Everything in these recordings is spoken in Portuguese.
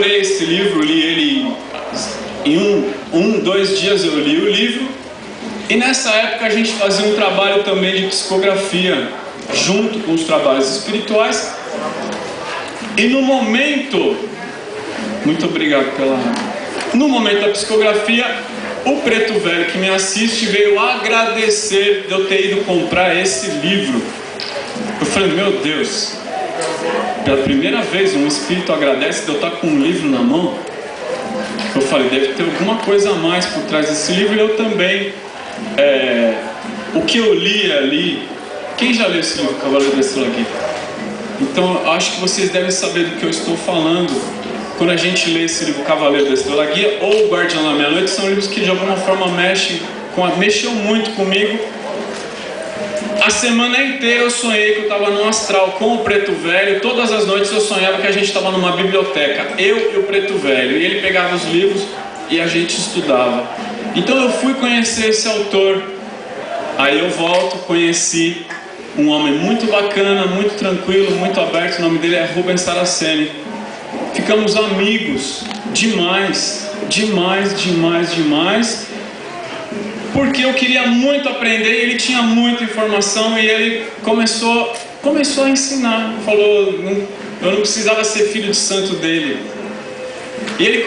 ler esse livro, li ele em 2 dias eu li o livro. E nessa época a gente fazia um trabalho também de psicografia, junto com os trabalhos espirituais. E no momento, muito obrigado no momento da psicografia, o Preto Velho que me assiste veio agradecer de eu ter ido comprar esse livro. Eu falei, meu Deus, pela primeira vez um espírito agradece de eu estar com um livro na mão. Eu falei, deve ter alguma coisa a mais por trás desse livro. E eu também, o que eu li ali, quem já leu esse livro, Cavaleiro da Estrela Guia? Então eu acho que vocês devem saber do que eu estou falando quando a gente lê esse livro Cavaleiro da Estrela Guia ou O Guardião da Meia-Noite. São livros que de alguma forma mexeu muito comigo. A semana inteira eu sonhei que eu estava no astral com o Preto Velho. Todas as noites eu sonhava que a gente estava numa biblioteca, eu e o Preto Velho, e ele pegava os livros e a gente estudava. Então eu fui conhecer esse autor. Aí eu volto, conheci um homem muito bacana, muito tranquilo, muito aberto. O nome dele é Rubens Saraceni. Ficamos amigos demais, porque eu queria muito aprender e ele tinha muita informação. E ele começou a ensinar. Falou, eu não precisava ser filho de santo dele. E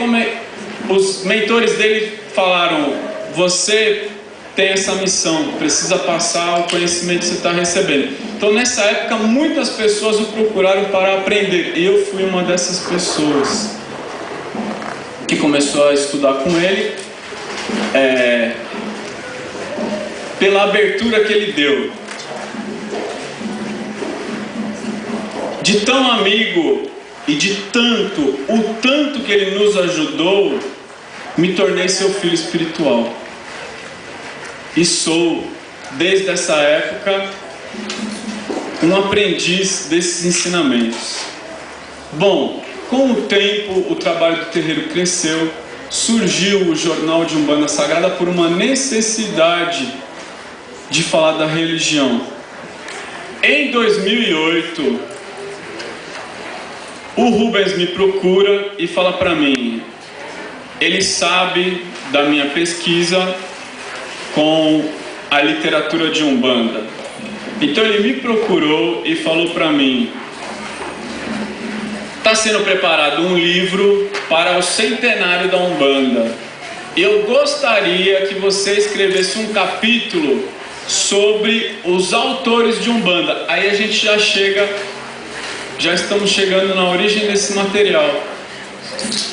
os mentores dele falaram, você tem essa missão, precisa passar o conhecimento que você está recebendo. Então nessa época muitas pessoas o procuraram para aprender. Eu fui uma dessas pessoas que começou a estudar com ele, pela abertura que ele deu. De tão amigo e de o tanto que ele nos ajudou, me tornei seu filho espiritual. E sou, desde essa época, um aprendiz desses ensinamentos. Bom, com o tempo o trabalho do terreiro cresceu, surgiu o Jornal de Umbanda Sagrada por uma necessidade de falar da religião. Em 2008, o Rubens me procura e fala para mim, ele sabe da minha pesquisa com a literatura de Umbanda. Então ele me procurou e falou para mim, está sendo preparado um livro para o centenário da Umbanda. Eu gostaria que você escrevesse um capítulo sobre os autores de Umbanda. Aí a gente já estamos chegando na origem desse material.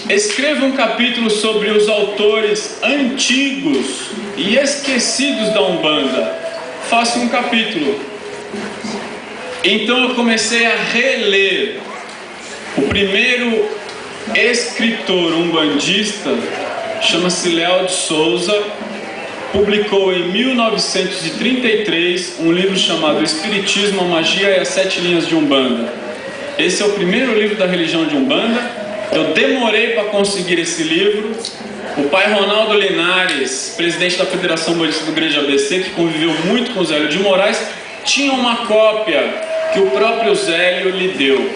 Escreva um capítulo sobre os autores antigos e esquecidos da Umbanda. Faça um capítulo. Então eu comecei a reler. O primeiro escritor umbandista chama-se Léo de Souza. Publicou em 1933 um livro chamado Espiritismo, a Magia e as 7 Linhas de Umbanda. Esse é o primeiro livro da religião de Umbanda. Eu demorei para conseguir esse livro. O pai Ronaldo Linares, presidente da Federação Bandista do Grande ABC, que conviveu muito com o Zélio de Moraes, tinha uma cópia que o próprio Zélio lhe deu.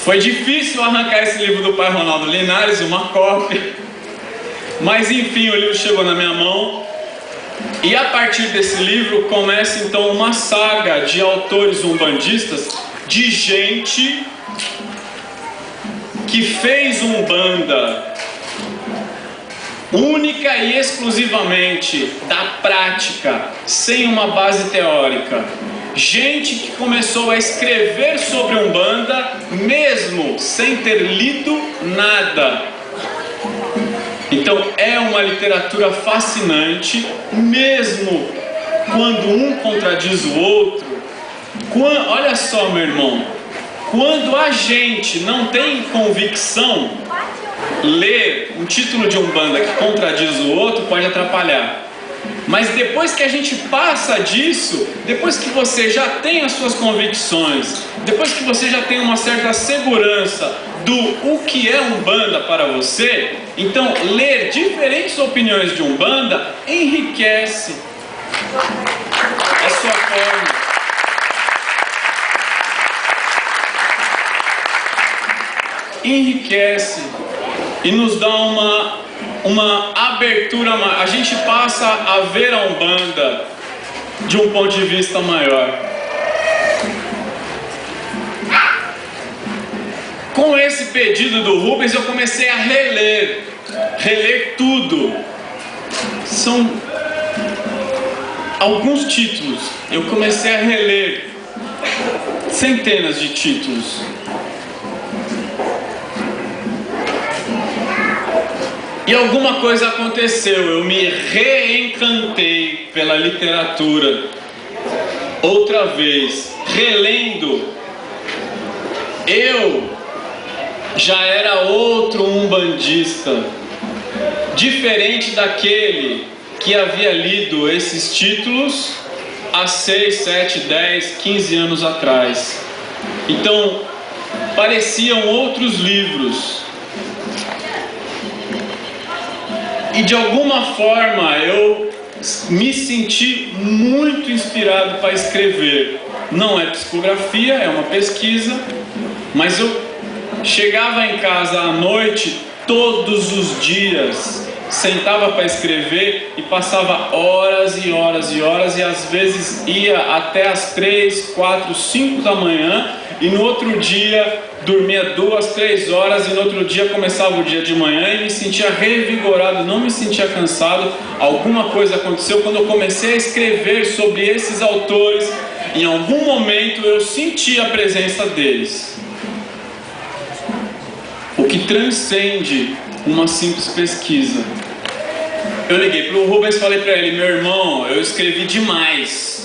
Foi difícil arrancar esse livro do pai Ronaldo Linares, uma cópia. Mas enfim, o livro chegou na minha mão. E a partir desse livro começa então uma saga de autores umbandistas, de gente que fez Umbanda única e exclusivamente da prática, sem uma base teórica. Gente que começou a escrever sobre Umbanda mesmo sem ter lido nada. Então é uma literatura fascinante, mesmo quando um contradiz o outro. Olha só, meu irmão, quando a gente não tem convicção, ler um título de Umbanda que contradiz o outro pode atrapalhar. Mas depois que a gente passa disso, depois que você já tem as suas convicções, depois que você já tem uma certa segurança do o que é Umbanda para você, então ler diferentes opiniões de Umbanda enriquece a sua forma. enriquece e nos dá uma abertura. A gente passa a ver a Umbanda de um ponto de vista maior. Com esse pedido do Rubens, eu comecei a reler tudo. São alguns títulos. Eu comecei a reler centenas de títulos. E alguma coisa aconteceu. Eu me reencantei pela literatura. Outra vez, relendo, eu já era outro umbandista, diferente daquele que havia lido esses títulos há 6, 7, 10, 15 anos atrás. Então, pareciam outros livros. E de alguma forma eu me senti muito inspirado para escrever. Não é psicografia, é uma pesquisa, mas eu chegava em casa à noite, todos os dias, sentava para escrever e passava horas e horas e horas, e às vezes ia até as 3, 4, 5 da manhã, e no outro dia dormia 2, 3 horas, e no outro dia começava o dia de manhã e me sentia revigorado, não me sentia cansado. Alguma coisa aconteceu quando eu comecei a escrever sobre esses autores. Em algum momento eu senti a presença deles, o que transcende uma simples pesquisa. Eu liguei para o Rubens e falei para ele: meu irmão, eu escrevi demais.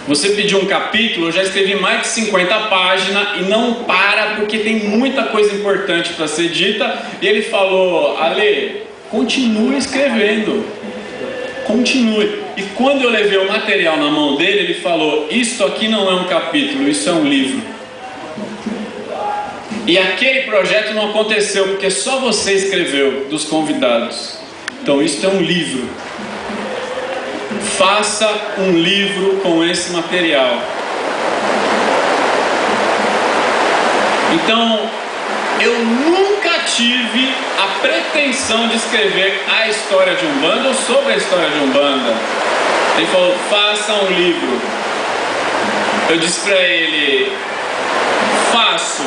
Você pediu um capítulo, eu já escrevi mais de 50 páginas e não para, porque tem muita coisa importante para ser dita. E ele falou: Ale, continue escrevendo, continue. E quando eu levei o material na mão dele, ele falou: isto aqui não é um capítulo, isso é um livro. E aquele projeto não aconteceu porque só você escreveu, dos convidados. Então isso é um livro. Faça um livro com esse material. Então, eu nunca tive a pretensão de escrever a história de Umbanda ou sobre a história de Umbanda. Ele falou: faça um livro. Eu disse para ele: faço,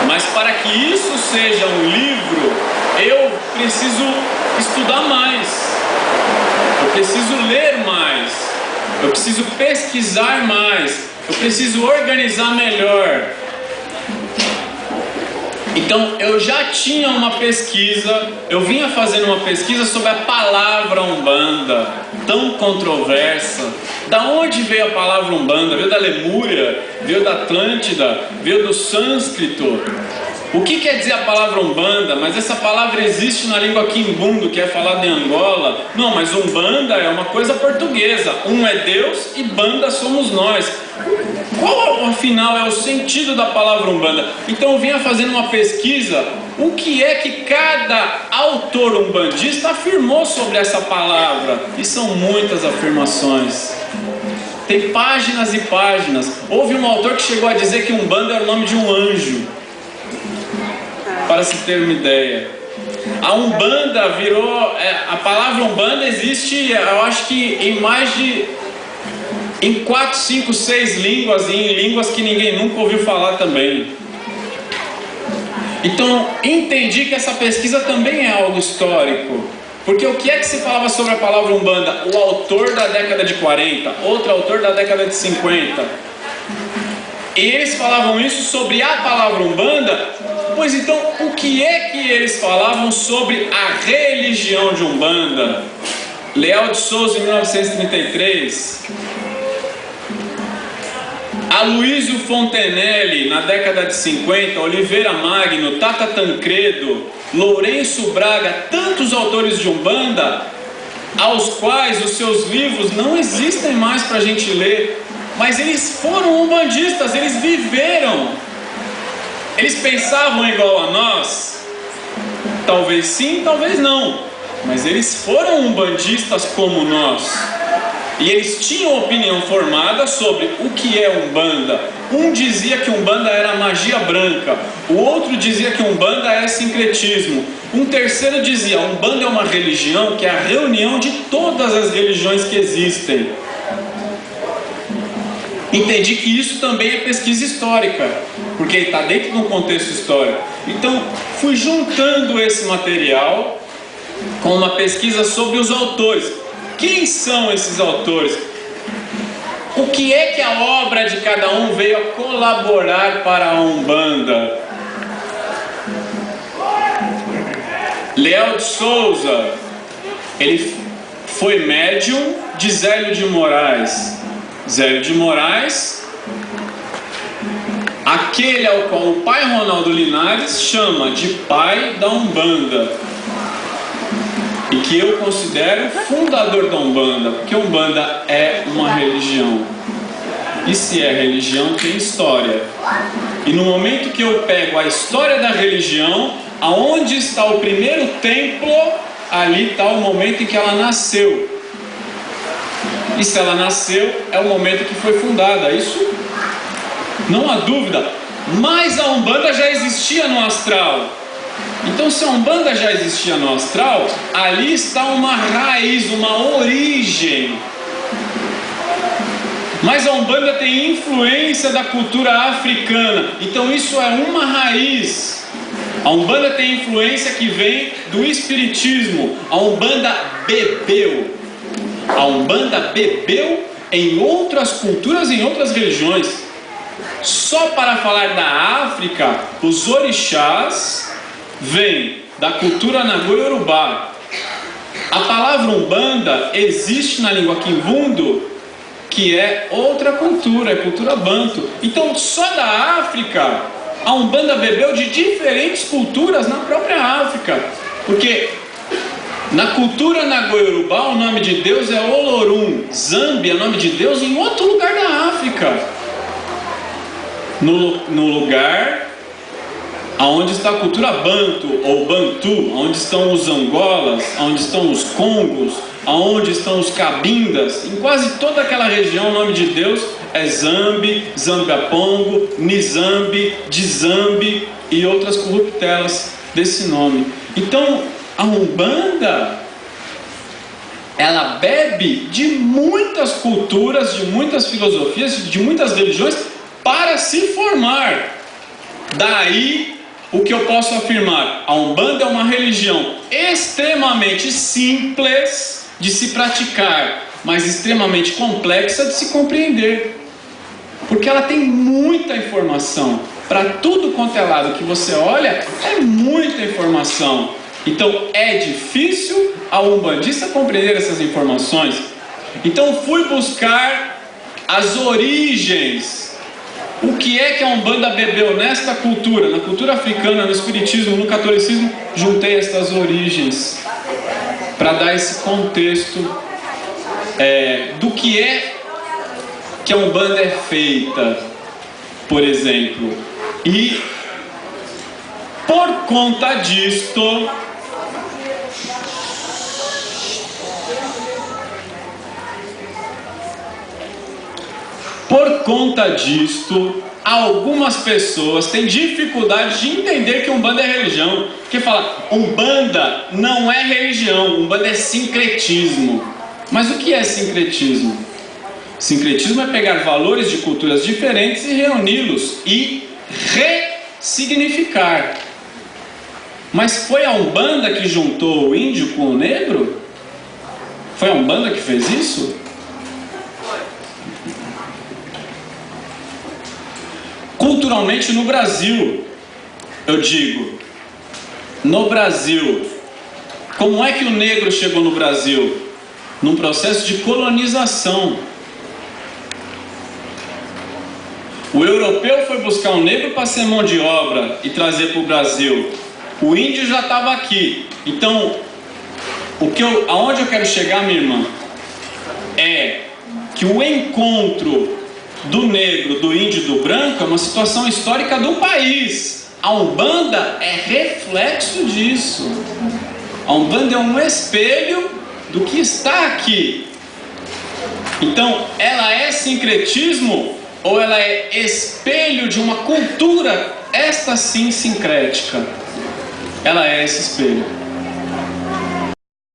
mas para que isso seja um livro, eu preciso estudar mais. Eu preciso ler mais, eu preciso pesquisar mais, eu preciso organizar melhor. Então eu já tinha uma pesquisa, eu vinha fazendo uma pesquisa sobre a palavra Umbanda, tão controversa. Da onde veio a palavra Umbanda? Veio da Lemúria? Veio da Atlântida? Veio do sânscrito? O que quer dizer a palavra Umbanda? Mas essa palavra existe na língua quimbundo, que é falada em Angola. Não, mas Umbanda é uma coisa portuguesa. Um é Deus e banda somos nós. Qual, afinal, é o sentido da palavra Umbanda? Então eu vinha fazendo uma pesquisa. O que é que cada autor umbandista afirmou sobre essa palavra? E são muitas afirmações. Tem páginas e páginas. Houve um autor que chegou a dizer que Umbanda era o nome de um anjo. Para se ter uma ideia, a Umbanda virou... a palavra Umbanda existe, eu acho que em 4, 5, 6 línguas, e em línguas que ninguém nunca ouviu falar também. Então, entendi que essa pesquisa também é algo histórico. Porque o que é que se falava sobre a palavra Umbanda? O autor da década de 40, outro autor da década de 50. E eles falavam isso sobre a palavra Umbanda. Pois então, o que é que eles falavam sobre a religião de Umbanda? Leal de Souza, em 1933. Aloysio Fontenelle, na década de 50. Oliveira Magno, Tata Tancredo, Lourenço Braga, tantos autores de Umbanda, aos quais os seus livros não existem mais para a gente ler. Mas eles foram umbandistas, eles viveram. Eles pensavam igual a nós? Talvez sim, talvez não. Mas eles foram umbandistas como nós. E eles tinham opinião formada sobre o que é Umbanda, um dizia que Umbanda era magia branca, o outro dizia que Umbanda é sincretismo, um terceiro dizia: Umbanda é uma religião que é a reunião de todas as religiões que existem. Entendi que isso também é pesquisa histórica, porque está dentro de um contexto histórico. Então, fui juntando esse material com uma pesquisa sobre os autores. Quem são esses autores? O que é que a obra de cada um veio a colaborar para a Umbanda? Léo de Souza, ele foi médium de Zélio de Moraes. Zélio de Moraes, aquele ao qual o pai Ronaldo Linares chama de pai da Umbanda, e que eu considero fundador da Umbanda, porque Umbanda é uma religião, e se é religião tem história, e no momento que eu pego a história da religião, aonde está o primeiro templo, ali está o momento em que ela nasceu. E se ela nasceu, é o momento que foi fundada. Isso não há dúvida. Mas a Umbanda já existia no astral. Então, se a Umbanda já existia no astral, ali está uma raiz, uma origem. Mas a Umbanda tem influência da cultura africana. Então, isso é uma raiz. A Umbanda tem influência que vem do espiritismo. A Umbanda bebeu. A Umbanda bebeu em outras culturas, em outras religiões. Só para falar da África, os orixás vêm da cultura Nagô-Yorubá. A palavra Umbanda existe na língua Kimbundu, que é outra cultura, é cultura Banto. Então, só da África, a Umbanda bebeu de diferentes culturas na própria África. Porque na cultura Nagô-Yorubá, o nome de Deus é Olorum. Zambi é nome de Deus em outro lugar da África. No lugar onde está a cultura Banto ou Bantu, onde estão os Angolas, onde estão os Congos, onde estão os Cabindas. Em quase toda aquela região, o nome de Deus é Zambi, Zambiapongo, Nizambi, Dizambi e outras corruptelas desse nome. Então, a Umbanda, ela bebe de muitas culturas, de muitas filosofias, de muitas religiões para se formar. Daí o que eu posso afirmar: a Umbanda é uma religião extremamente simples de se praticar, mas extremamente complexa de se compreender, porque ela tem muita informação. Para tudo quanto é lado que você olha, é muita informação. Então é difícil a umbandista compreender essas informações. Então fui buscar as origens. O que é que a Umbanda bebeu nesta cultura, na cultura africana, no espiritismo, no catolicismo? Juntei estas origens para dar esse contexto do que é que a Umbanda é feita, por exemplo. E por conta disto, algumas pessoas têm dificuldade de entender que Umbanda é religião. Porque fala, Umbanda não é religião, Umbanda é sincretismo. Mas o que é sincretismo? Sincretismo é pegar valores de culturas diferentes e reuni-los e ressignificar. Mas foi a Umbanda que juntou o índio com o negro? Foi a Umbanda que fez isso? Culturalmente no Brasil, eu digo, no Brasil, como é que o negro chegou no Brasil? Num processo de colonização. O europeu foi buscar um negro para ser mão de obra e trazer para o Brasil. O índio já estava aqui. Então, aonde eu quero chegar, minha irmã, é que o encontro do negro, do índio e do branco é uma situação histórica do país. A Umbanda é reflexo disso. A Umbanda é um espelho do que está aqui. Então, ela é sincretismo ou ela é espelho de uma cultura, esta sim, sincrética? Ela é esse espelho.